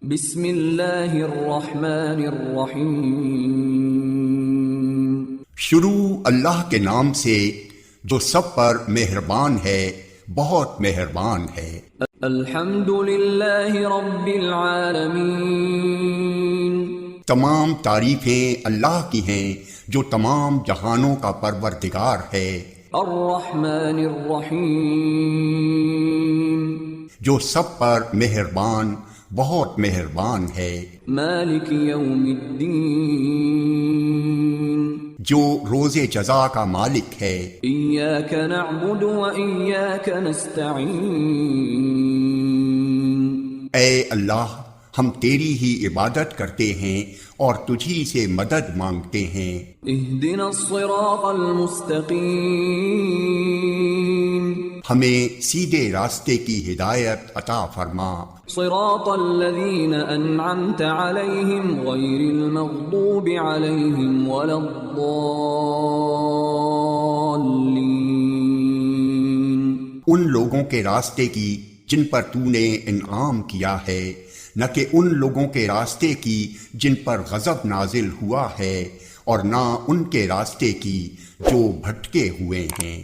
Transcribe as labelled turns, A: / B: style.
A: بسم اللہ الرحمن الرحیم۔
B: شروع اللہ کے نام سے جو سب پر مہربان ہے، بہت مہربان ہے۔
A: الحمد للہ رب العالمین۔
B: تمام تعریفیں اللہ کی ہیں جو تمام جہانوں کا پروردگار ہے۔
A: الرحمن الرحیم۔
B: جو سب پر مہربان، بہت مہربان ہے۔
A: مالک یوم الدین۔
B: جو روز جزا کا مالک ہے۔
A: ایاک نعبد و ایاک نستعین۔
B: اے اللہ، ہم تیری ہی عبادت کرتے ہیں اور تجھی سے مدد مانگتے ہیں۔
A: اہدنا الصراط المستقیم۔
B: ہمیں سیدھے راستے کی ہدایت عطا فرما۔
A: صراط الذین انعمت علیہم غیر المغضوب علیہم ولا الضالین۔
B: ان لوگوں کے راستے کی جن پر تو نے انعام کیا ہے، نہ کہ ان لوگوں کے راستے کی جن پر غضب نازل ہوا ہے، اور نہ ان کے راستے کی جو بھٹکے ہوئے ہیں۔